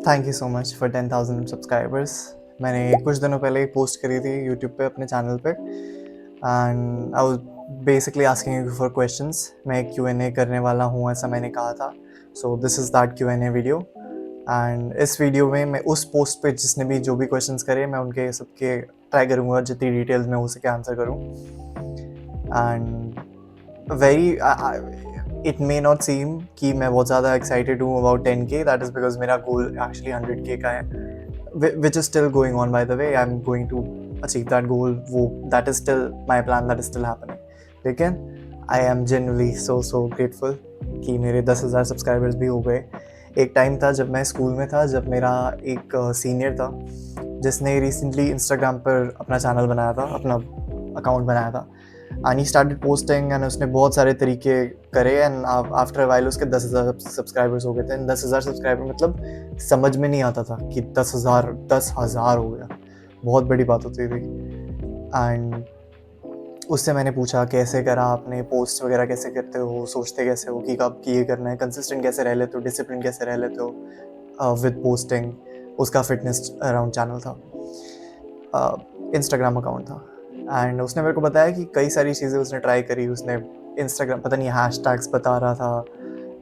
Thank you so much for 10,000 subscribers. मैंने कुछ दिनों पहले एक पोस्ट करी थी यूट्यूब पे अपने चैनल पे, and I was basically asking you for questions. मैं Q&A करने वाला हूँ, ऐसा मैंने कहा था। So this is that Q&A video. And इस वीडियो में मैं उस पोस्ट पे जिसने भी जो भी क्वेश्चंस करे, मैं उनके सबके ट्राई करूँगा जितनी डिटेल्स में हो सके आंसर करूँ। And very it may not seem कि मैं बहुत ज़्यादा एक्साइटेड हूँ about 10K। That is because मेरा गोल एक्चुअली 100K का है, which is still going on. By the way, I am going to achieve that goal. वो that is still my plan, that is still happening. लेकिन I am genuinely so grateful कि मेरे 10,000 subscribers भी हो गए। एक टाइम था जब मैं स्कूल में था, जब मेरा एक सीनियर था जिसने रिसेंटली इंस्टाग्राम पर अपना चैनल बनाया था, अपना अकाउंट बनाया था, and he started posting, and उसने बहुत सारे तरीके करे, एंड आफ्टर अ वाइल उसके 10,000 सब्सक्राइबर्स हो गए थे। 10,000 सब्सक्राइबर मतलब समझ में नहीं आता था कि 10,000 हो गया, बहुत बड़ी बात होती थी। एंड उससे मैंने पूछा कैसे करा आपने, पोस्ट वगैरह कैसे करते हो, सोचते कैसे हो कि कब की ये करना है, कंसिस्टेंट कैसे रह लेते हो, डिसिप्लिन कैसे रह लेते हो विद पोस्टिंग। उसका फिटनेस अराउंड चैनल था, इंस्टाग्राम अकाउंट था। एंड उसने मेरे को बताया कि कई सारी चीज़ें उसने ट्राई करी। उसने इंस्टाग्राम पता नहीं हैशटैग्स बता रहा था,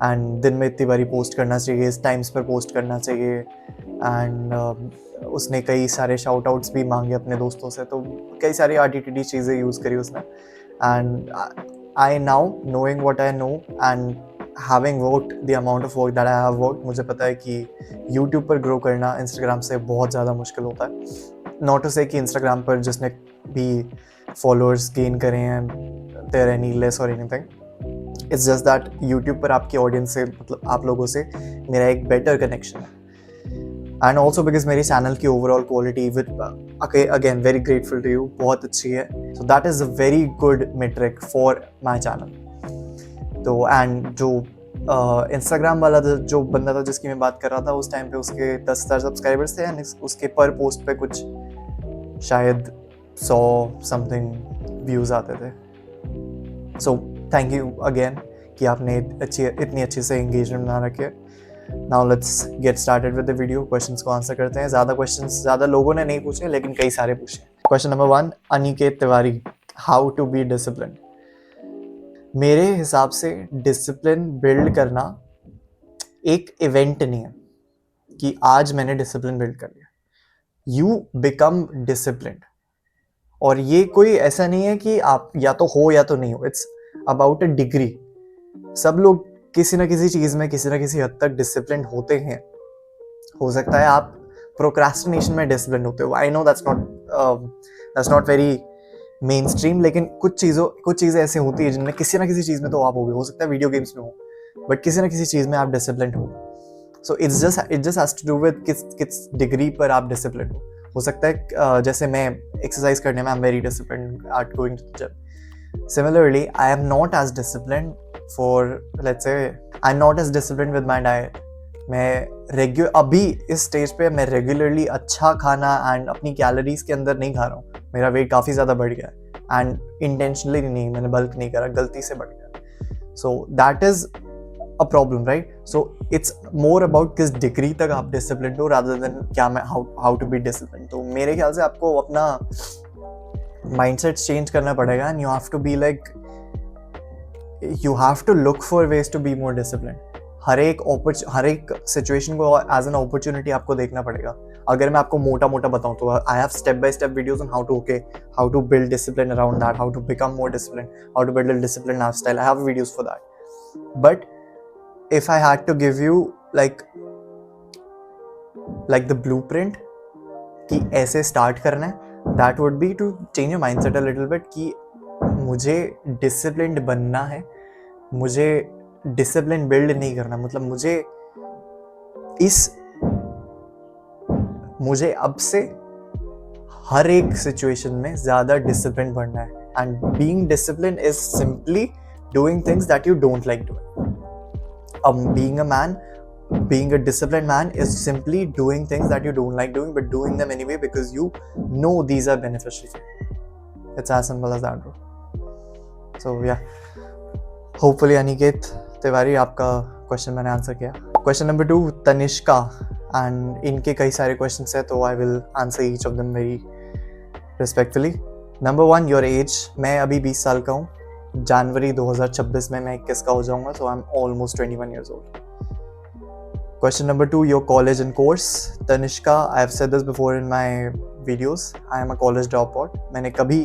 एंड दिन में इतनी बारी पोस्ट करना चाहिए, इस टाइम्स पर पोस्ट करना चाहिए। एंड उसने कई सारे शाउट आउट्स भी मांगे अपने दोस्तों से, तो कई सारी RTTD चीज़ें यूज़ करी उसने। And I now knowing what I know and having worked the amount of work that I have worked, मुझे पता है कि यूट्यूब पर ग्रो करना इंस्टाग्राम से बहुत ज़्यादा मुश्किल होता है। नॉट टू से कि इंस्टाग्राम पर जिसने भी फॉलोअर्स गेन करे हैं देयर एनी लेस और anything, it's just that YouTube पर आपकी ऑडियंस से, मतलब आप लोगों से मेरा एक बेटर कनेक्शन है। एंड ऑल्सो बिकॉज मेरी चैनल की overall quality with again very grateful to you, बहुत अच्छी है। So that is a very good metric for my channel. तो एंड जो इंस्टाग्राम वाला जो बंदा था जिसकी मैं बात कर रहा था, उस टाइम पे उसके 10,000 सब्सक्राइबर्स थे, एंड उसके पर पोस्ट पे कुछ शायद 100 समथिंग व्यूज़ आते थे। सो थैंक यू अगेन कि आपने इतनी अच्छी से एंगेजमेंट बना रखी है। Now let's get started with the video. Questions को आंसर करते हैं। ज़्यादा लोगों ने नहीं पूछे, लेकिन कई सारे पूछे। Question number 1, Aniket Tiwari, how to be discipline. मेरे हिसाब से डिसिप्लिन बिल्ड करना एक इवेंट नहीं है कि आज मैंने डिसिप्लिन बिल्ड कर लिया। यू बिकम डिसिप्लिन, और ये कोई ऐसा नहीं है कि आप या तो हो या तो नहीं हो। It's about a degree. सब लोग किसी ना किसी चीज में किसी ना किसी हद तक डिसिप्लिन होते हैं। हो सकता है आप प्रोक्रास्टिनेशन में डिसिप्लिन होते हो। I know that's not very main stream, लेकिन कुछ चीज़ें ऐसी होती है जिनमें किसी ना किसी चीज़ में तो आप हो सकता है वीडियो गेम्स में हो, बट किसी ना किसी चीज़ में आप डिसिप्लिन हो। So it just has to do with किस डिग्री पर आप डिसिप्लिन हो सकता है जैसे मैं एक्सरसाइज करने में I am very discipline at going to the gym. Similarly I am not as discipline for, let's say I am not as discipline with my diet. मैं अभी इस स्टेज पे मैं रेगुलरली अच्छा खाना एंड अपनी कैलोरीज के अंदर नहीं खा रहा हूँ। मेरा वेट काफ़ी ज़्यादा बढ़ गया है, एंड इंटेंशनली नहीं, मैंने बल्क नहीं करा, गलती से बढ़ गया। सो that is a problem, right? So it's more about किस डिग्री तक आप डिसिप्लिन हो, रादर देन क्या मैं हाउ टू बी डिसिप्लिन। तो मेरे ख्याल से आपको अपना माइंडसेट चेंज करना पड़ेगा, and you have to be like, you have to look for ways to be more discipline. हर एक सिचुएशन को एज एन अपॉर्चुनिटी आपको देखना पड़ेगा। अगर मैं आपको मोटा बताऊं तो I have step by step videos on how to build discipline around that, how to become more discipline, how to build a discipline lifestyle. I have videos for that. But if I had to give you like the blueprint कि ऐसे start करना है, that would be to change your mindset a little bit कि मुझे disciplined बनना है, मुझे discipline build नहीं करना। मतलब मुझे अब से हर एक सिचुएशन में ज़्यादा डिसिप्लिन बनना है, and being discipline is simply doing things that you don't like doing. Being a disciplined man is simply doing things that you don't like doing, but doing them anyway because you know these are beneficial for you. It's as simple as that, bro. So yeah, hopefully Aniket Tiwari, आपका question मैंने answer किया। Question number 2, Tanishka, and इनके कई सारे questions हैं, तो I will answer each of them very respectfully. Number 1, your age. मैं अभी 20 साल का हूँ. जनवरी 2026 में मैं 21 का हो जाऊँगा, so I am almost 21 years old. Question number 2, your college and course. Tanishka, I have said this before in my videos. I am a college dropout. मैंने कभी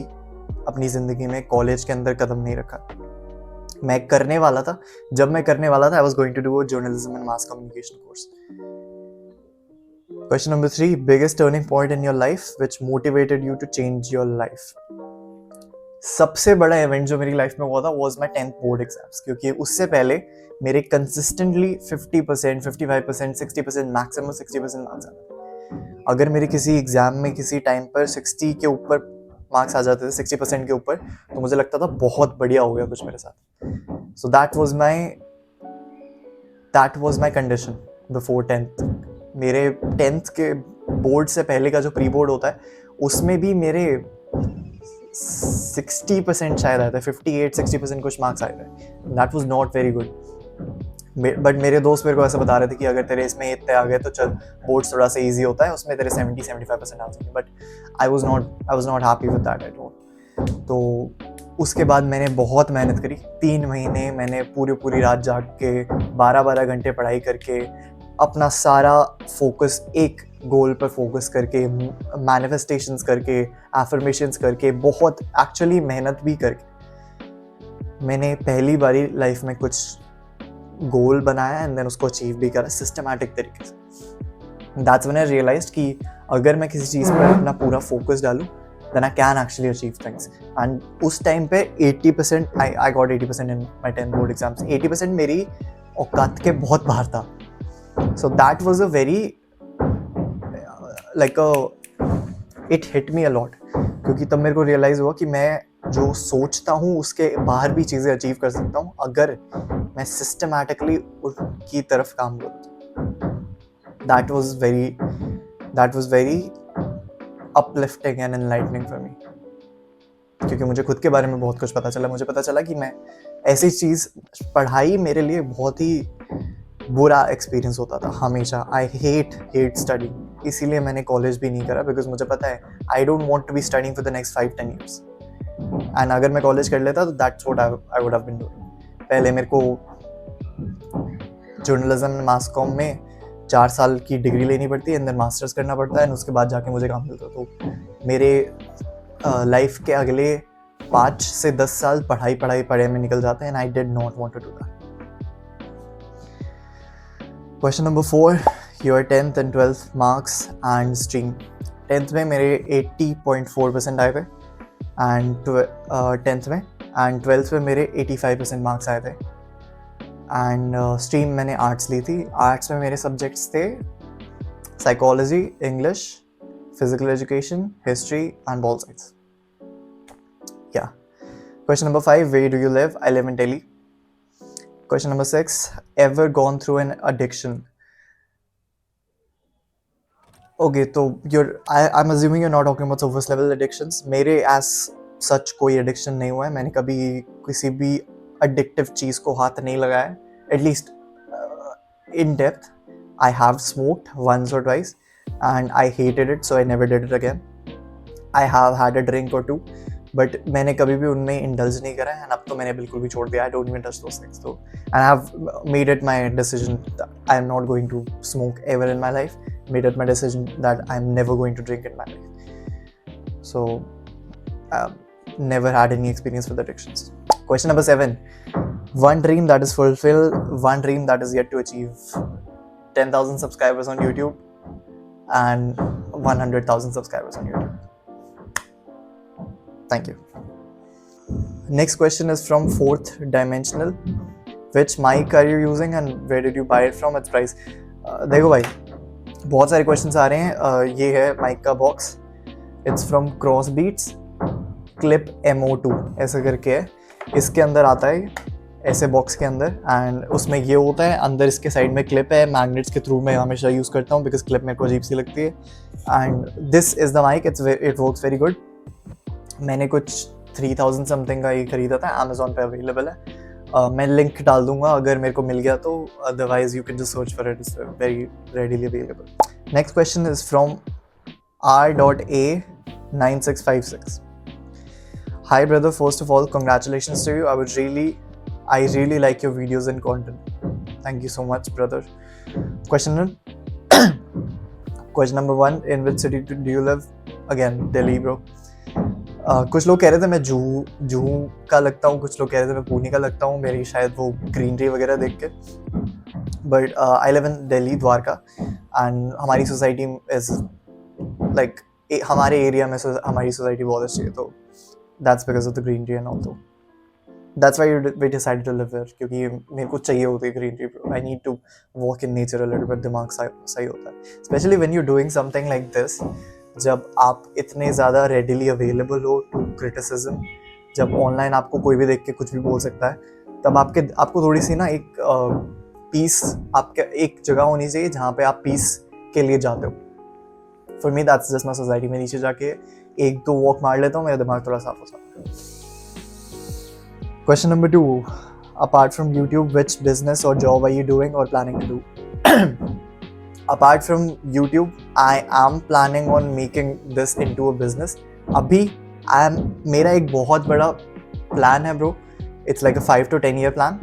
अपनी ज़िंदगी में कॉलेज के अंदर कदम नहीं रखा. मैं करने वाला था, जब मैं करने वाला था I was going to do a journalism and mass communication course. Question number 3, biggest turning point in your life which motivated you to change your life. सबसे बड़ा इवेंट जो मेरी लाइफ में हुआ था was my 10th board exams, क्योंकि उससे पहले मेरे कंसिस्टेंटली 50%, 55%, 60%, मैक्सिमम 60% मार्क्स आते थे. अगर मेरे किसी एग्जाम में किसी टाइम पर 60 के ऊपर मार्क्स आ जाते थे, 60% के ऊपर, तो मुझे लगता था बहुत बढ़िया हो गया कुछ मेरे साथ. So that was my condition before 10th. मेरे 10th के बोर्ड से पहले का जो प्री बोर्ड होता है, उसमें भी मेरे 60% शायद आए थे, 58-60% कुछ मार्क्स आए थे. That was not very good. But मेरे दोस्त मेरे को ऐसा बता रहे थे कि अगर तेरे इसमें इतने आ गए तो चल, बोर्ड्स थोड़ा सा इजी होता है, उसमें तेरे 70-75% आ जाएंगे. But I was not happy with that at all. तो उसके बाद मैंने बहुत मेहनत करी. 3 महीने मैंने पूरी रात जाग के 12-12 घंटे पढ़ाई करके अपना सारा फोकस एक गोल पर फोकस करके, मैनिफेस्टेशंस करके, एफर्मेशंस करके, बहुत एक्चुअली मेहनत भी करके मैंने पहली बारी लाइफ में कुछ गोल बनाया एंड देन उसको अचीव भी करा सिस्टमैटिक तरीके से. दैट्स व्हेन आई रियलाइज्ड कि अगर मैं किसी चीज़ पर अपना पूरा फोकस डालूं then I can actually achieve things. And उस टाइम पे 80% I got 80% in my 10 board exams. 80% मेरी औकात के बहुत बाहर था. So that was a very it hit me a lot, क्योंकि तब मेरे को रियलाइज़ हुआ कि मैं जो सोचता हूँ उसके बाहर भी चीज़ें अचीव कर सकता हूँ अगर मैं सिस्टमैटिकली उनकी तरफ काम करूँ. That was very uplifting and enlightening for me, क्योंकि मुझे खुद के बारे में बहुत कुछ पता चला. मुझे पता चला कि मैं ऐसी चीज़, पढ़ाई मेरे लिए बहुत ही बुरा एक्सपीरियंस होता था हमेशा. I hate study. इसीलिए मैंने कॉलेज भी नहीं करा, बिकॉज मुझे पता है I don't want to be studying for the next 5-10 years. And अगर मैं कॉलेज कर लेता तो that's what I would have been doing. पहले मेरे को जर्नलिज्म एंड मास कॉम में 4 साल की डिग्री लेनी पड़ती है एंड देन मास्टर्स करना पड़ता है, एंड उसके बाद जाके मुझे काम मिलता है. तो मेरे लाइफ के अगले 5 से 10 साल पढ़ाई में निकल जाते हैं, and I did not want to do that. Question number 4, your 10th and 12th marks and stream. 10th में मेरे 80.4% आए थे एंड 10th में, एंड 12th में मेरे 85% मार्क्स आए थे. एंड स्ट्रीम मैंने आर्ट्स ली थी. आर्ट्स में मेरे सब्जेक्ट्स थे psychology, English, physical education, history and ball science. Yeah. Question number 5, where do you live? I live in Delhi. Question number 6, ever gone through an addiction? Okay, तो I'm assuming you're not talking about surface level addictions. मेरे as such कोई addiction नहीं हुआ है. मैंने कभी किसी भी addictive चीज़ को हाथ नहीं लगाया. At least in depth, I have smoked once or twice and I hated it, so I never did it again. I have had a drink or two, but मैंने कभी भी उनमें इंडल्ज नहीं करा है. एंड अब तो मैंने बिल्कुल भी छोड़ दिया. I don't even touch those things. तो and I have made it my decision I am not going to smoke ever in my life. Made it my decision that I am never going to drink in my life. So never had any experience with addictions. Question number 7, one dream that is fulfilled, one dream that is yet to achieve. 10,000 subscribers on YouTube and 100,000 subscribers on YouTube. Thank you. Next question is from Fourth Dimensional. Which mic are you using and where did you buy it from? Its price. देखो भाई, बहुत सारे questions आ रहे हैं. ये है mic का box. It's from Crossbeats Clip MO2 ऐसा करके है. इसके अंदर आता है ऐसे बॉक्स के अंदर, एंड उसमें ये होता है अंदर. इसके साइड में क्लिप है. मैग्नेट्स के थ्रू मैं हमेशा यूज़ करता हूँ बिकॉज क्लिप मेरे को अजीब सी लगती है. And this is the mic. It works very good. मैंने कुछ 3000 समथिंग का ये खरीदा था. अमेजोन पे अवेलेबल है. मैं लिंक डाल दूंगा अगर मेरे को मिल गया तो, otherwise you can just search for it, it's very readily available. Next question is from R.A9656. Hi brother, first of all congratulations to you. I really like your videos and content. Thank you so much brother. Question number 1, in which city do you live? Again Delhi bro. कुछ लोग कह रहे थे मैं जूहू का लगता हूँ, कुछ लोग कह रहे थे मैं पुणे का लगता हूँ, मेरी शायद वो ग्रीनरी वगैरह देख के, but I live in Delhi Dwarka, and हमारी सोसाइटी इज लाइक हमारे एरिया में हमारी सोसाइटी बहुत अच्छी है, तो that's because of the greenery and all, तो that's why we decided to live here, क्योंकि मेरे को चाहिए होती है greenery, I need to walk in nature a little bit, दिमाग सही होता है, specially when you doing something like this, जब आप इतने ज़्यादा रेडिली अवेलेबल हो टू क्रिटिसिज्म, जब ऑनलाइन आपको कोई भी देख के कुछ भी बोल सकता है, तब आपको थोड़ी सी ना एक पीस, आपके एक जगह होनी चाहिए जहाँ पे आप पीस के लिए जाते हो। For me that's just my society, में नीचे जाके 1-2 वॉक मार लेता हूँ, मेरा दिमाग थोड़ा साफ हो जाता है। Question number 2, apart from YouTube which business और जॉब आर यू डूइंग और planning to do? Apart from YouTube, I am planning on making this into a business. अभी मेरा एक बहुत बड़ा प्लान है bro. It's like a 5 to 10 year plan.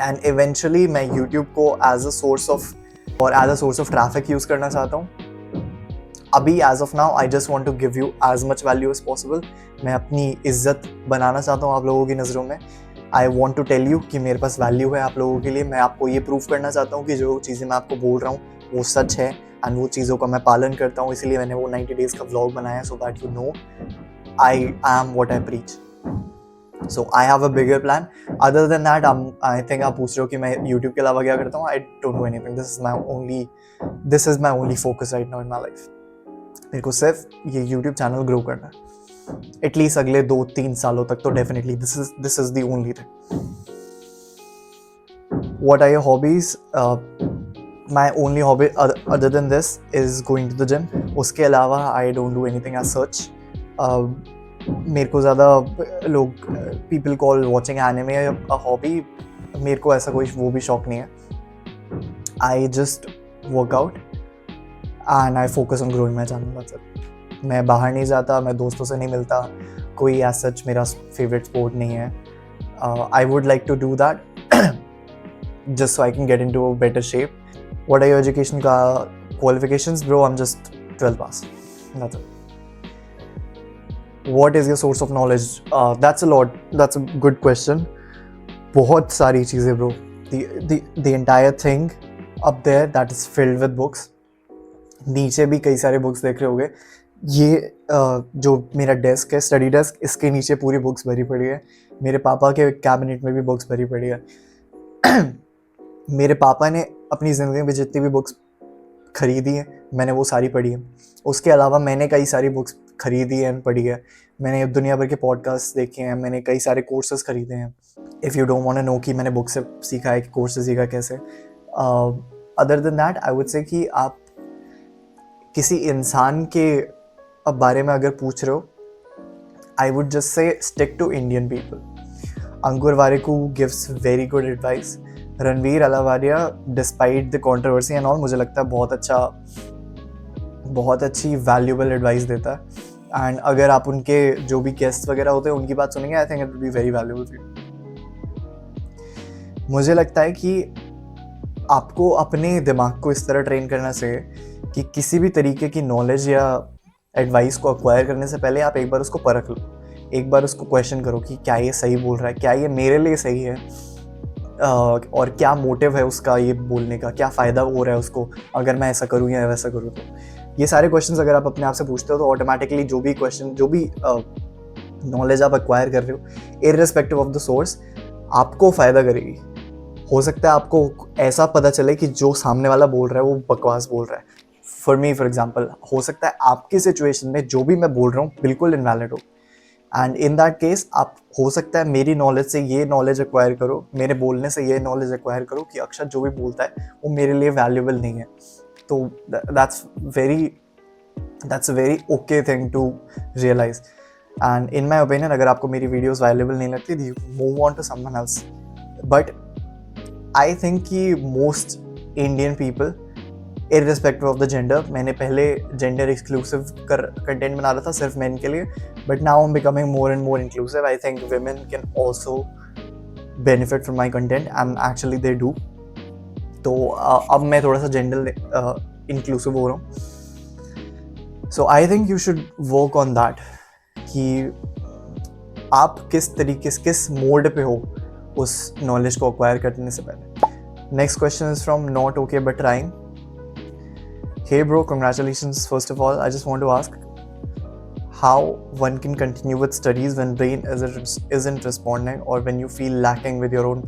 And eventually मैं YouTube को as a source of traffic use करना चाहता हूँ. अभी as of now, I just want to give you as much value as possible. मैं अपनी इज्जत बनाना चाहता हूँ आप लोगों की नज़रों में. I want to tell you कि मेरे पास वैल्यू है आप लोगों के लिए. मैं आपको ये प्रूव करना चाहता हूँ कि जो चीज़ें मैं आपको बोल रहा हूँ वो सच है, एंड वो चीज़ों का मैं पालन करता हूँ, इसीलिए मैंने वो 90 डेज़ का व्लॉग बनाया, so that you know I am what I preach. So I have a bigger plan. Other than that I think आप पूछ रहे हो कि मैं यूट्यूब के अलावा क्या करता हूँ. I don't do anything. This is my only focus right now in my life. मेरे को सिर्फ ये यूट्यूब चैनल ग्रो करना है, एटलीस्ट अगले 2-3 सालों तक, तो definitely this is the only thing. What are your hobbies? My only hobby other than this is going to the gym. उसके अलावा I don't do anything as such. मेरे को ज़्यादा लोग people call watching anime a hobby. मेरे को ऐसा कोई वो भी शौक नहीं है. I just work out and I focus on growing my channel. That's it. मैं बाहर नहीं जाता, मैं दोस्तों से नहीं मिलता, कोई as such मेरा favorite sport नहीं है. I would like to do that just so I can get into a better shape. What are your education qualifications? Bro, I'm just 12 pass. That's it. What is your source of knowledge? That's a lot. That's a good question. बहुत सारी चीज़ें bro. The entire thing up there that is filled with books. नीचे भी कई सारे books देख रहे होगे. ये जो मेरा डेस्क है, स्टडी डेस्क, इसके नीचे पूरी बुक्स भरी पड़ी है. मेरे पापा के कैबिनेट में भी बुक्स भरी पड़ी है. मेरे पापा ने अपनी ज़िंदगी में जितनी भी बुक्स खरीदी हैं, मैंने वो सारी पढ़ी हैं. उसके अलावा मैंने कई सारी बुक्स खरीदी हैं, पढ़ी है. मैंने दुनिया भर के पॉडकास्ट देखे हैं, मैंने कई सारे कोर्सेज खरीदे हैं. If you don't want to know कि मैंने बुक से सीखा है कि कोर्स से सीखा कैसे. Other than that I would say कि आप किसी इंसान के बारे में अगर पूछ रहे हो, I would just say stick to Indian people. Ankur Warikoo gives very good advice. Ranveer अलावारिया, despite the controversy and all, मुझे लगता है बहुत अच्छी वैल्यूबल एडवाइस देता है. एंड अगर आप उनके जो भी गेस्ट वगैरह होते हैं उनकी बात सुनेंगे, I think it will be very valuable for you. मुझे लगता है कि आपको अपने दिमाग को इस तरह ट्रेन करना चाहिए कि किसी भी तरीके की नॉलेज या एडवाइस को अक्वायर करने से पहले आप एक बार उसको परख लो, एक बार उसको क्वेश्चन करो कि क्या ये सही बोल रहा है, क्या ये मेरे लिए सही है, और क्या मोटिव है उसका ये बोलने का, क्या फ़ायदा हो रहा है उसको अगर मैं ऐसा करूँ या वैसा करूँ. तो ये सारे क्वेश्चंस अगर आप अपने आप से पूछते हो तो ऑटोमेटिकली जो भी नॉलेज आप एक्वायर कर रहे हो, इररिस्पेक्टिव ऑफ द सोर्स, आपको फ़ायदा करेगी. हो सकता है आपको ऐसा पता चले कि जो सामने वाला बोल रहा है वो बकवास बोल रहा है. फॉर मी फॉर एग्जाम्पल, हो सकता है आपकी सिचुएशन में जो भी मैं बोल रहा हूँ बिल्कुल इनवैलिड हो, एंड इन दैट केस आप हो सकता है मेरी नॉलेज से ये नॉलेज एक्वायर करो, मेरे बोलने से ये नॉलेज एक्वायर करो कि अक्षत जो भी बोलता है वो मेरे लिए वैल्यूबल नहीं है. तो that's very okay thing to realise. And in my opinion, अगर आपको मेरी वीडियोस वैल्यूबल नहीं लगती, you move on to someone else. But I think कि most Indian people irrespective of the gender, मैंने पहले जेंडर एक्सक्लूसिव कंटेंट बना रहा था सिर्फ मेन के लिए, but now I am becoming more and more inclusive. I think women can also benefit from my content and actually they do. तो अब मैं थोड़ा सा जेंडर इंक्लूसिव हो रहा हूँ. So I think you should work on that कि आप किस तरीके से, किस मोड पे हो उस नॉलेज को अक्वायर करने से पहले. Next question is from not okay but trying. Hey bro, congratulations first of all. I just want to ask how one can continue with studies when brain isn't responding or when you feel lacking with your own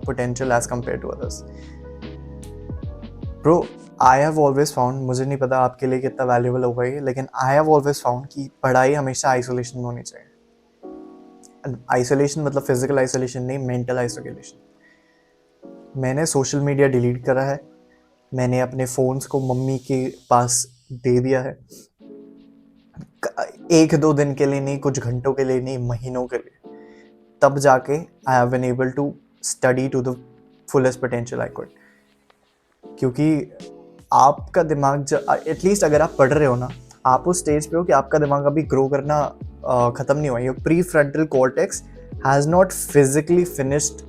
potential as compared to others. Bro, I have always found, मुझे नहीं पता आपके लिए कितना valuable होगा ये, लेकिन I have always found कि पढ़ाई हमेशा आइसोलेशन में होनी चाहिए. आइसोलेशन मतलब फिजिकल आइसोलेशन नहीं, मेंटल आइसोलेशन. मैंने सोशल मीडिया डिलीट करा है, मैंने अपने फ़ोन्स को मम्मी के पास दे दिया है. 1-2 दिन के लिए नहीं, कुछ घंटों के लिए नहीं, महीनों के लिए. तब जाके I have been able to study to the fullest potential I could. क्योंकि आपका दिमाग एटलीस्ट अगर आप पढ़ रहे हो ना, आप उस स्टेज पे हो कि आपका दिमाग अभी ग्रो करना ख़त्म नहीं हुआ. Your pre frontal cortex has not physically finished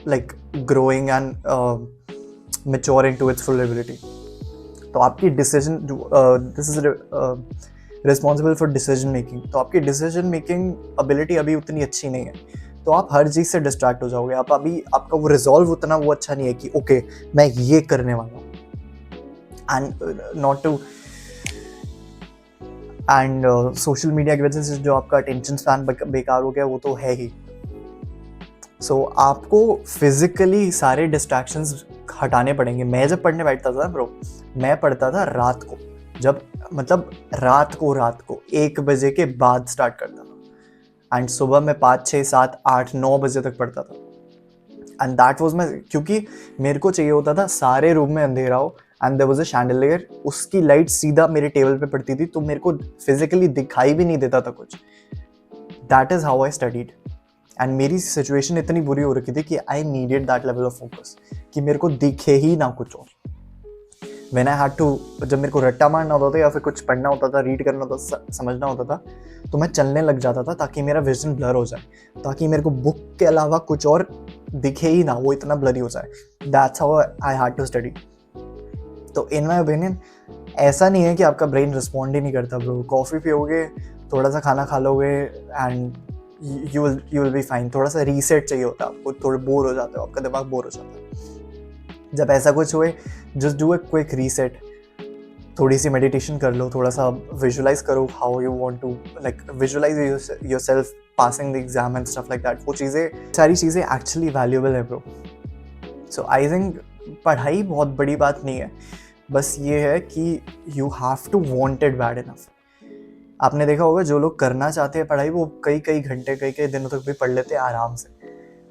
like growing and maturing to its full ability. तो आपकी decision, this is responsible for decision making, तो आपकी डिसीजन मेकिंग एबिलिटी अभी उतनी अच्छी नहीं है. तो आप हर चीज़ से डिस्ट्रैक्ट हो जाओगे. आप अभी, आपका वो रिजॉल्व उतना वो अच्छा नहीं है कि ओके मैं ये करने वाला हूँ, and not to, and social media की वजह से जो आपका अटेंशन स्पैन बेकार हो गया वो तो है ही. सो आपको फिजिकली सारे डिस्ट्रैक्शंस हटाने पड़ेंगे. मैं जब पढ़ने बैठता था ब्रो, मैं पढ़ता था रात को, जब मतलब रात को 1 बजे के बाद स्टार्ट करता था, एंड सुबह मैं 5, 6, 7, 8, 9 बजे तक पढ़ता था. एंड दैट वाज माय, क्योंकि मेरे को चाहिए होता था सारे रूम में अंधेरा हो and there was a chandelier, उसकी लाइट सीधा मेरे टेबल पे पड़ती थी, तो मेरे को फिजिकली दिखाई भी नहीं देता था कुछ. That is how I studied. And मेरी सिचुएशन इतनी बुरी हो रखी थी कि I needed that level of focus, कि मेरे को दिखे ही ना कुछ और. व्हेन आई हैड टू, जब मेरे को रट्टा मारना होता था या फिर कुछ पढ़ना होता था, रीड करना होता था, समझना होता था, तो मैं चलने लग जाता था ताकि मेरा विजन ब्लर हो जाए, ताकि मेरे को बुक के अलावा कुछ और दिखे ही ना, वो इतना ब्लरी हो जाए. That's how I had to study. तो इन माई ओपिनियन ऐसा नहीं है कि आपका ब्रेन रिस्पॉन्ड ही नहीं करता ब्रो. कॉफ़ी पियोगे, थोड़ा सा खाना खा लोगे and you will be fine. थोड़ा सा रीसेट चाहिए होता है आपको, थोड़े बोर हो जाते हो, आपका दिमाग बोर हो जाता है. जब ऐसा कुछ हुए, just do a quick reset. थोड़ी सी मेडिटेशन कर लो, थोड़ा सा विजुलाइज करो how you want to, like visualize yourself passing the exam and stuff like that. वो चीज़ें, सारी चीज़ें एक्चुअली वैल्यूएबल है ब्रो. सो आई थिंक पढ़ाई बहुत बड़ी बात नहीं है, बस ये है कि you have to want it bad enough. आपने देखा होगा जो लोग करना चाहते हैं पढ़ाई, वो कई घंटे, कई दिनों तक भी पढ़ लेते हैं आराम से.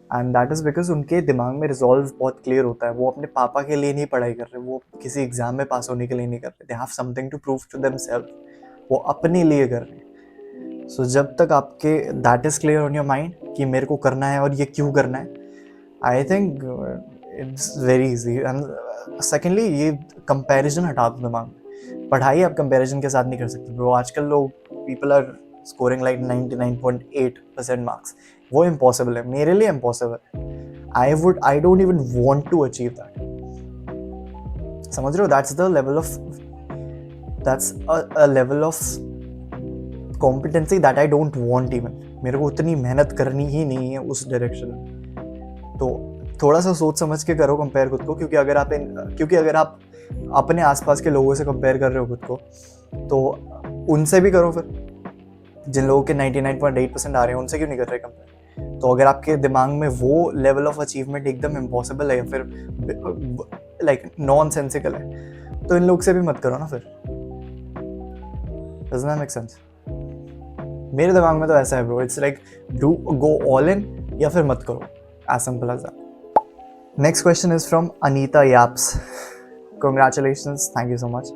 एंड दैट इज़ बिकॉज उनके दिमाग में रिजॉल्व बहुत क्लियर होता है. वो अपने पापा के लिए नहीं पढ़ाई कर रहे, वो किसी एग्जाम में पास होने के लिए नहीं कर रहे. They have something to prove to themselves, वो अपने लिए कर रहे हैं. सो जब तक आपके that is clear on your mind कि मेरे को करना है और ये क्यों करना है, आई think it's very easy. And secondly, ये कंपेरिजन हटा दो दिमाग में. पढ़ाई आप कंपैरिजन के साथ नहीं कर सकते ब्रो. आजकल लोग, people are scoring like 99.8% marks. वो इम्पॉसिबल है, मेरे लिए इम्पॉसिबल है. I don't even want to achieve that. समझ रहे हो? That's the level of, that's a level of competency that I don't want even. मेरे को उतनी मेहनत करनी ही नहीं है उस डायरेक्शन में. तो थोड़ा सा सोच समझ के करो कंपेयर खुद को, क्योंकि अगर आप अपने आसपास के लोगों से कंपेयर कर रहे हो खुद को, तो उनसे भी करो फिर. जिन लोगों के 99.8% आ रहे हैं उनसे क्यों नहीं कर रहे कंपेयर? तो अगर आपके दिमाग में वो लेवल ऑफ अचीवमेंट एकदम इम्पॉसिबल है या फिर लाइक नॉन सेंसिकल है, तो इन लोग से भी मत करो ना फिर. Doesn't that make sense? मेरे दिमाग में तो ऐसा है bro. It's like do go all in या फिर मत करो. As simple as that. Next question is from Anita याप्स. Congratulations, thank you so much.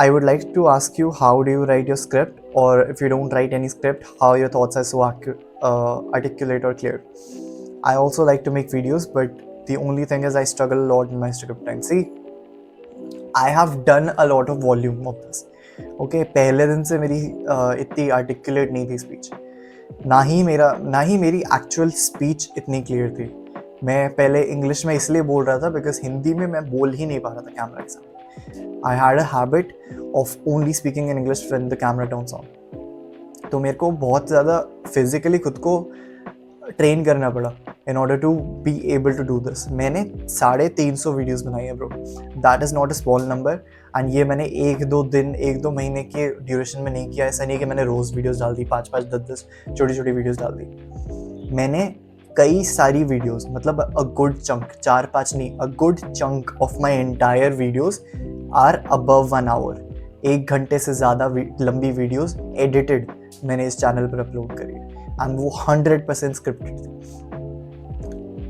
I would like to ask you, how do you write your script, or if you don't write any script, how your thoughts are so articulate or clear? I also like to make videos, but the only thing is I struggle a lot in my scripting. See, I have done a lot of volume of this. Okay, पहले दिन से मेरी इतनी articulate नहीं थी speech. ना ही मेरी actual speech इतनी क्लियर थी. मैं पहले इंग्लिश में इसलिए बोल रहा था बिकॉज हिंदी में मैं बोल ही नहीं पा रहा था कैमरा के सामने. I had a habit of only speaking in English when the camera turns on. तो मेरे को बहुत ज़्यादा फिजिकली खुद को ट्रेन करना पड़ा in order to be able to do this. मैंने 350 वीडियोज़ बनाई है bro. That is not a small number. And ये मैंने 1-2 महीने के ड्यूरेशन में नहीं किया. ऐसा नहीं कि मैंने रोज़ वीडियोज़ डाल दी, 5-5, 10-10 छोटी छोटी वीडियोज़ डाल दी. मैंने कई सारी वीडियोज़, मतलब अ गुड चंक, 4-5 नहीं, a good chunk of my entire videos are above 1 hour. 1 घंटे से ज़्यादा लंबी वीडियोज़ एडिटेड मैंने इस चैनल पर अपलोड करी है. एंड वो 100% स्क्रिप्टेड थी.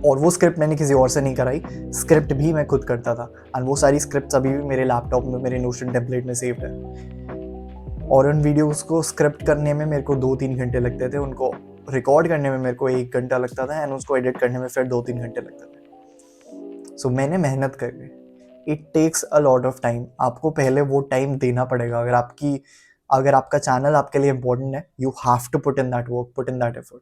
और वो स्क्रिप्ट मैंने किसी और से नहीं कराई. स्क्रिप्ट भी मैं खुद करता था. एंड वो सारी स्क्रिप्ट्स अभी भी मेरे लैपटॉप में, मेरे नोशन टेम्पलेट में सेव्ड है. और उन वीडियोज़ को स्क्रिप्ट करने में मेरे को 2-3 घंटे लगते थे. उनको रिकॉर्ड करने में मेरे को 1 घंटा लगता था. एंड उसको एडिट करने में फिर 2-3 घंटे लगते थे. सो मैंने मेहनत करी. It takes a lot of time. आपको पहले वो टाइम देना पड़ेगा. अगर आपका चैनल आपके लिए इम्पोर्टेंट है, you have to put in that work, put in that effort.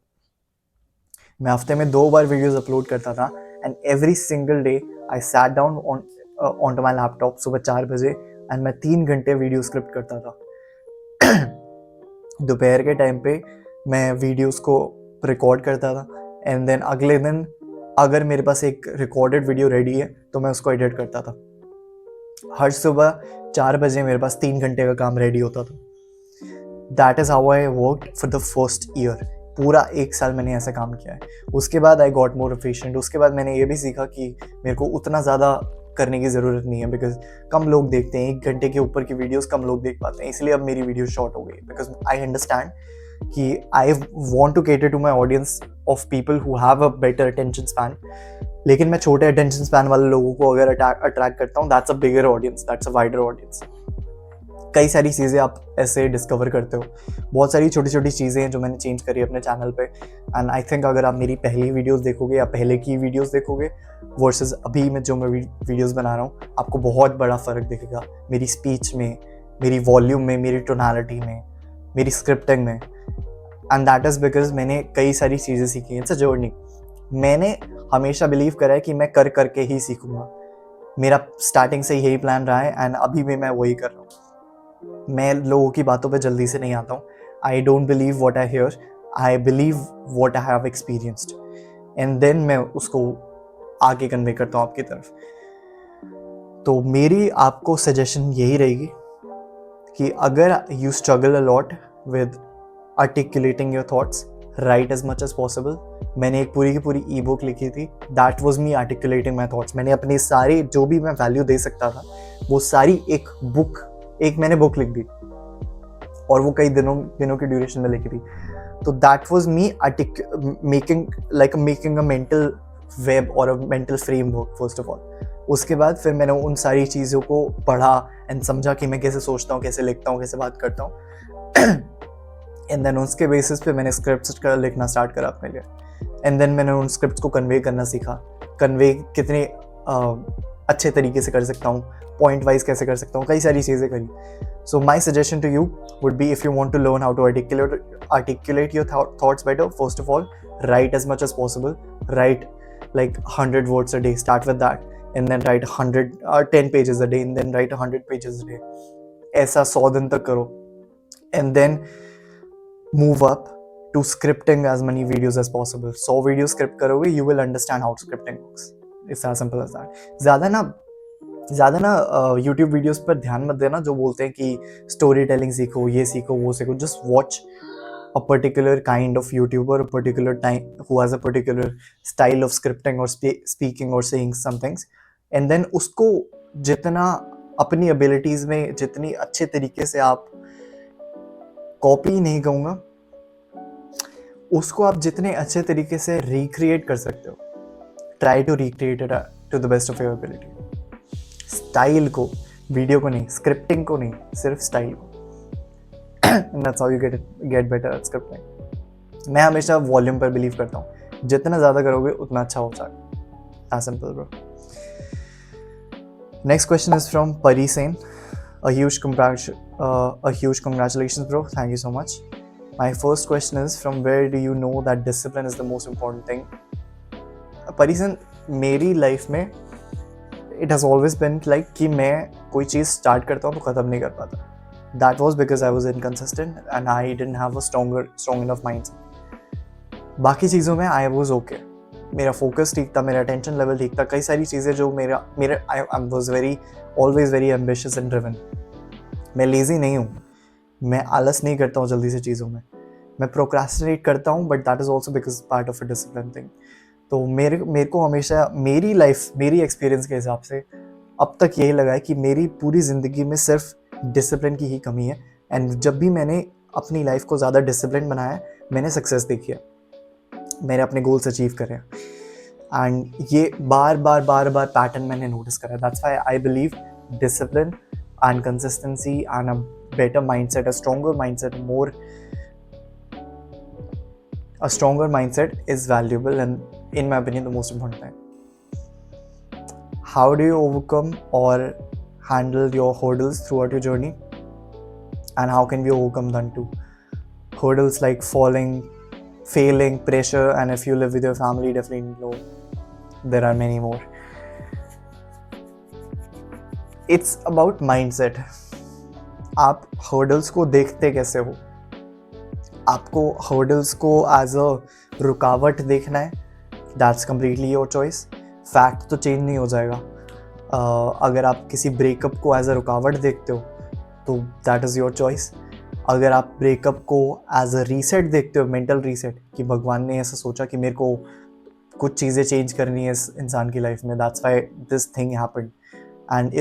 मैं हफ्ते में 2 बार वीडियोस अपलोड करता था. And every single day I sat down on to my laptop सुबह 4 बजे. एंड मैं 3 घंटे वीडियो स्क्रिप्ट करता था. दोपहर के टाइम पे मैं वीडियोस को रिकॉर्ड करता था. एंड देन अगले दिन अगर मेरे पास एक रिकॉर्डेड वीडियो रेडी है तो मैं उसको एडिट करता था. हर सुबह 4 बजे मेरे पास 3 घंटे का काम रेडी होता था. That is how I worked for the first year. पूरा 1 साल मैंने ऐसा काम किया है. उसके बाद आई गॉट मोर एफिशिएंट. उसके बाद मैंने ये भी सीखा कि मेरे को उतना ज़्यादा करने की ज़रूरत नहीं है, बिकॉज कम लोग देखते हैं. 1 घंटे के ऊपर की वीडियोस कम लोग देख पाते हैं. इसलिए अब मेरी वीडियो शॉर्ट हो गई, बिकॉज आई अंडरस्टैंड कि I want to cater to my audience of people who have a better attention span. लेकिन मैं छोटे अटेंशन स्पैन वाले लोगों को अगर अट्रैक्ट करता हूँ, that's a bigger audience, that's a wider audience. कई सारी चीज़ें आप ऐसे डिस्कवर करते हो. बहुत सारी छोटी छोटी चीज़ें हैं जो मैंने चेंज करी अपने चैनल पे. एंड आई थिंक अगर आप मेरी पहली वीडियोस देखोगे या पहले की वीडियोस देखोगे वर्सेस अभी मैं जो वीडियोस बना रहा हूँ, आपको बहुत बड़ा फ़र्क दिखेगा. मेरी स्पीच में, मेरी वॉल्यूम में, मेरी टोनैलिटी में, मेरी स्क्रिप्टिंग में. एंड दैट इज़ बिकॉज मैंने कई सारी चीज़ें सीखी हैं. It's a journey. मैंने हमेशा बिलीव करा है कि मैं कर करके ही सीखूंगा. मेरा स्टार्टिंग से यही प्लान रहा है. एंड अभी भी मैं वही कर रहा हूँ. मैं लोगों की बातों पे जल्दी से नहीं आता हूँ. I don't believe what I hear, I believe what I have experienced. And then मैं उसको आगे कन्वे करता हूँ आपकी तरफ. तो मेरी आपको सजेशन यही रहेगी कि अगर you struggle a lot with articulating your thoughts, right as much as possible. मैंने एक पूरी की पूरी ई बुक लिखी थी. That was me articulating my thoughts. मैंने अपने सारे जो भी मैं वैल्यू दे सकता था वो सारी एक मैंने बुक लिख दी. और वो कई दिनों की ड्यूरेशन में लिखी थी. तो that was me making a mental web और a mental framework first of all. उसके बाद फिर मैंने उन सारी चीज़ों को पढ़ा एंड समझा कि मैं कैसे सोचता हूँ, कैसे लिखता हूँ, कैसे बात करता हूँ. एंड देन उसके बेसिस पे मैंने स्क्रिप्ट्स लिखना स्टार्ट करा अपने लिए. एंड देन मैंने उन स्क्रिप्ट्स को कन्वे करना सीखा. कन्वे कितने अच्छे तरीके से कर सकता हूँ, पॉइंट वाइज कैसे कर सकता हूँ, कई सारी चीज़ें करी. So my suggestion to you would be, if you want to learn how to articulate your thoughts better, first of all, write as much as possible. Write like 100 words a day. Start with that. And then write 10 pages a day. And then write 100 pages a day. ऐसा 100 दिन तक करो. And then move up to scripting as many videos as possible. 100 video script करोगे, you will understand how scripting works. It's as simple as that. ज़्यादा ना YouTube videos पर ध्यान मत देना जो बोलते हैं कि स्टोरी टेलिंग सीखो, ये सीखो, वो सीखो. Just watch a particular kind of YouTuber, a particular time who has a particular style of scripting or speaking or saying some things, and then उसको जितना अपनी abilities में जितनी अच्छे तरीके से आप कॉपी नहीं कहूँगा, उसको आप जितने अच्छे तरीके से रिक्रिएट कर सकते हो, try to recreate it to the best of your ability. Style को, वीडियो को नहीं, स्क्रिप्टिंग को नहीं, सिर्फ स्टाइल को. And that's how you get better at scripting. मैं हमेशा वॉल्यूम पर बिलीव करता हूँ. जितना ज़्यादा करोगे उतना अच्छा हो जाएगा. As simple, bro. Next question is from Pari Sen. A huge congratulations, bro. Thank you so much. My first question is, from where do you know that discipline is the most important thing? Pari Sen, मेरी life में it has always been like कि मैं कोई चीज़ start करता हूँ तो ख़त्म नहीं कर पाता. That was because I was inconsistent and I didn't have a strong enough mindset. बाकी चीज़ों में I was okay. मेरा फोकस ठीक था, मेरा अटेंशन लेवल ठीक था, कई सारी चीज़ें जो I was always very ambitious and driven. मैं लेज़ी नहीं हूँ, मैं आलस नहीं करता हूँ जल्दी से चीज़ों में, मैं प्रोक्रास्टिनेट करता हूँ, but that is also because part of a discipline thing. तो मेरे को हमेशा मेरी लाइफ, मेरी एक्सपीरियंस के हिसाब से अब तक यही लगा है कि मेरी पूरी ज़िंदगी में सिर्फ डिसिप्लिन की ही कमी है. एंड जब भी मैंने अपनी लाइफ को ज़्यादा डिसिप्लिन बनाया है, मैंने सक्सेस देखी है, मैंने अपने गोल्स अचीव करे. एंड ये बार बार पैटर्न मैंने नोटिस करा. That's why I believe discipline and consistency and a better mindset, a stronger mindset is valuable and in my opinion the most important thing. How do you overcome or handle your hurdles throughout your journey, and how can we overcome them too? Hurdles like falling, failing, pressure, and if you live with your family, definitely know there are many more. It's about mindset. आप hurdles को देखते कैसे हो? आपको hurdles को as a रुकावट देखना है, that's completely your choice. Fact तो चेंज नहीं हो जाएगा. अगर आप किसी ब्रेकअप को एज अ रुकावट देखते हो तो दैट इज़ योर चॉइस. अगर आप ब्रेकअप को एज अ रीसेट देखते हो, मेंटल रीसेट, कि भगवान ने ऐसा सोचा कि मेरे को कुछ चीज़ें चेंज करनी है इस इंसान की लाइफ में, that's why this thing happened. And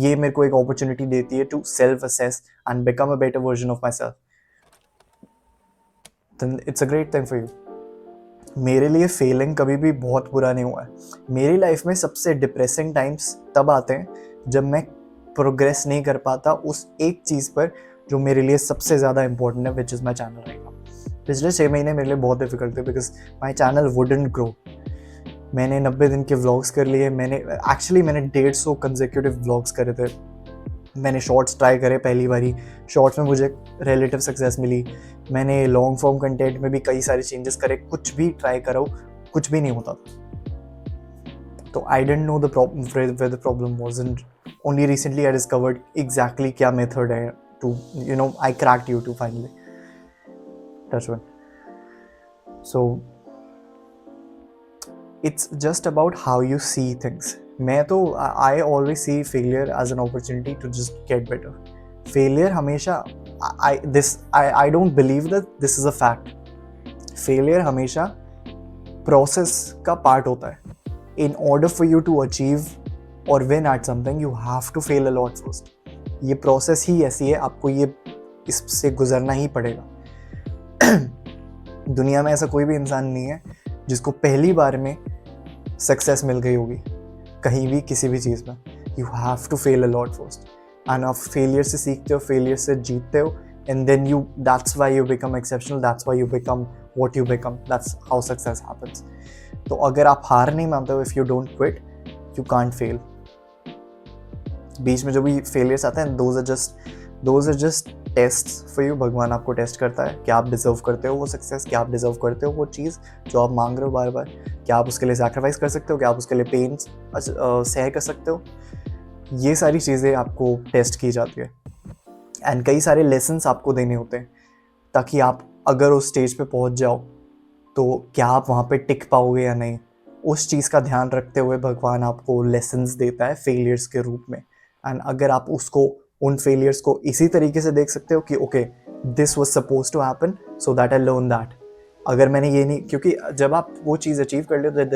ये मेरे को एक अपॉर्चुनिटी देती है to self assess and become a better version of myself. then it's a great thing for you. मेरे लिए फेलिंग कभी भी बहुत बुरा नहीं हुआ है. मेरी लाइफ में सबसे डिप्रेसिंग टाइम्स तब आते हैं जब मैं प्रोग्रेस नहीं कर पाता उस एक चीज़ पर जो मेरे लिए सबसे ज़्यादा इंपॉर्टेंट है, which is my channel right now. पिछले 6 महीने मेरे लिए बहुत डिफिकल्ट थे because my channel wouldn't grow. मैंने 90 दिन के व्लॉग्स कर लिए, मैंने 150 कंसेक्यूटिव व्लॉग्स करे थे. मैंने शॉर्ट्स ट्राई करे, पहली बारी शॉर्ट्स में मुझे रिलेटिव सक्सेस मिली. मैंने लॉन्ग फॉर्म कंटेंट में भी कई सारे चेंजेस करे, कुछ भी ट्राई करो, कुछ भी नहीं होता. तो I didn't know the problem was, and only recently I discovered exactly क्या मेथड है टू I cracked YouTube finally. Touch wood. So it's just about how you see things. मैं तो I always see failure as an opportunity to just get better. Failure हमेशा I don't believe that this is a fact. Failure हमेशा process का part होता है. In order for you to achieve or win at something, you have to fail a lot first. ये process ही ऐसी है, आपको ये इससे गुजरना ही पड़ेगा. दुनिया में ऐसा कोई भी इंसान नहीं है जिसको पहली बार में सक्सेस मिल गई होगी कहीं भी, किसी भी चीज़ में. You have to fail a lot first. And आप फेलियर से सीखते हो, फेलियर से जीतते हो, and then that's why you become exceptional, that's why you become what you become, that's how success happens. तो अगर आप हार नहीं मानते हो, if you don't quit, you can't fail. बीच में जो भी फेलियर्स आते हैं, those are just tests for you. भगवान आपको टेस्ट करता है कि आप डिजर्व करते हो वो सक्सेस, क्या आप डिजर्व करते हो वो चीज़ जो आप मांग रहे हो बार बार, क्या आप उसके लिए सैक्रिफाइस कर सकते हो, क्या आप उसके लिए पेन सह कर सकते हो. ये सारी चीज़ें आपको टेस्ट की जाती है, एंड कई सारे लेसन्स आपको देने होते हैं ताकि आप अगर उस स्टेज पे पहुंच जाओ तो क्या आप वहाँ पे टिक पाओगे या नहीं. उस चीज़ का ध्यान रखते हुए भगवान आपको लेसन्स देता है फेलियर्स के रूप में. एंड अगर आप उन फेलियर्स को इसी तरीके से देख सकते हो कि okay, this was suppose to happen so that I learn that. अगर मैंने ये नहीं, क्योंकि जब आप वो चीज़ अचीव कर लेते हो,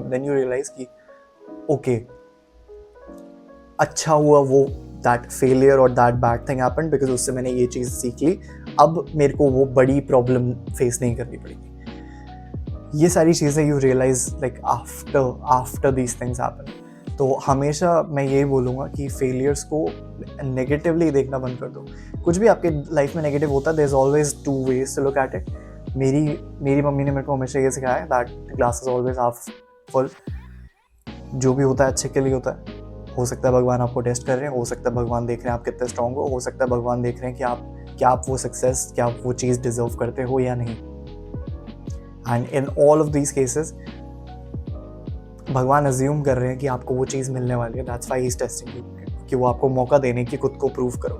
देन यू रियलाइज कि ओके, अच्छा हुआ वो दैट फेलियर और that bad thing happened, because उससे मैंने ये चीज़ सीख ली. अब मेरे को वो बड़ी प्रॉब्लम फेस नहीं करनी पड़ेगी. ये सारी चीज़ें you realise like after these things happen. तो हमेशा मैं यही बोलूँगा कि फेलियर्स को नेगेटिवली देखना बंद कर दो. कुछ भी आपके लाइफ में नेगेटिव होता है, there is always 2 ways to look at it. मेरी मम्मी ने मेरे को हमेशा ये सिखाया है that glass is always half full. जो भी होता है अच्छे के लिए होता है। हो सकता है भगवान आपको टेस्ट कर रहे हैं, हो सकता है भगवान देख रहे हैं आप कितने स्ट्रांग हो सकता है भगवान देख रहे हैं कि आप वो सक्सेस, क्या आप वो चीज़ डिजर्व करते हो या नहीं। And in all of these cases भगवान अज्यूम कर रहे हैं कि आपको वो चीज़ मिलने वाली है। That's why he is testing you, कि वो आपको मौका देने की खुद को प्रूव करो।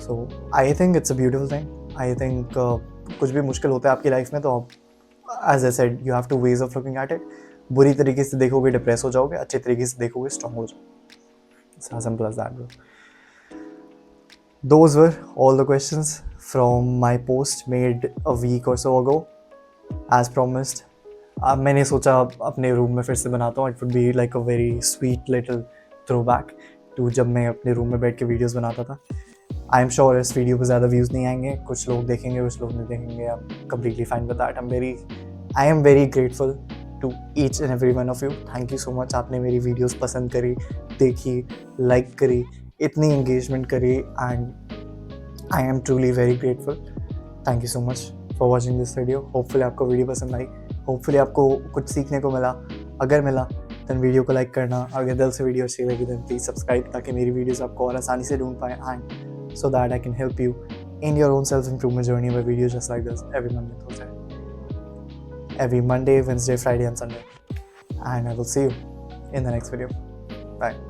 So I think it's a beautiful thing. I think कुछ भी मुश्किल होता है आपकी लाइफ में तो as I said you have to ways of looking at it. बुरी तरीके से देखोगे डिप्रेस हो जाओगे, अच्छे तरीके से देखोगे स्ट्रांग हो जाओगे। It's as simple as that, bro. Those were all the questions from my post made a week or so ago, as promised. अब मैंने सोचा अपने रूम में फिर से बनाता हूँ. It would be like a very sweet little throwback to जब मैं अपने रूम में बैठ के वीडियोस बनाता था. आई एम श्योर इस वीडियो पे ज़्यादा व्यूज़ नहीं आएंगे, कुछ लोग देखेंगे कुछ लोग नहीं देखेंगे. I am completely fine with that. I am very grateful to each and every one of you. Thank you so much. आपने मेरी वीडियोस पसंद करी, देखी, लाइक करी, इतनी एंगेजमेंट करी, and I am truly very grateful. Thank you so much for watching this video. Hopefully आपको video पसंद आई, होपफुली आपको कुछ सीखने को मिला. अगर मिला देन वीडियो को लाइक करना. अगर दिल से वीडियो अच्छी लगी देन प्लीज़ सब्सक्राइब, ताकि मेरी वीडियोस आपको और आसानी से ढूंढ पाए, and so that I can help you in your own self-improvement journey with videos just like this every Monday, Thursday, every Monday, Wednesday, Friday and Sunday. And I will see you in the next video. Bye.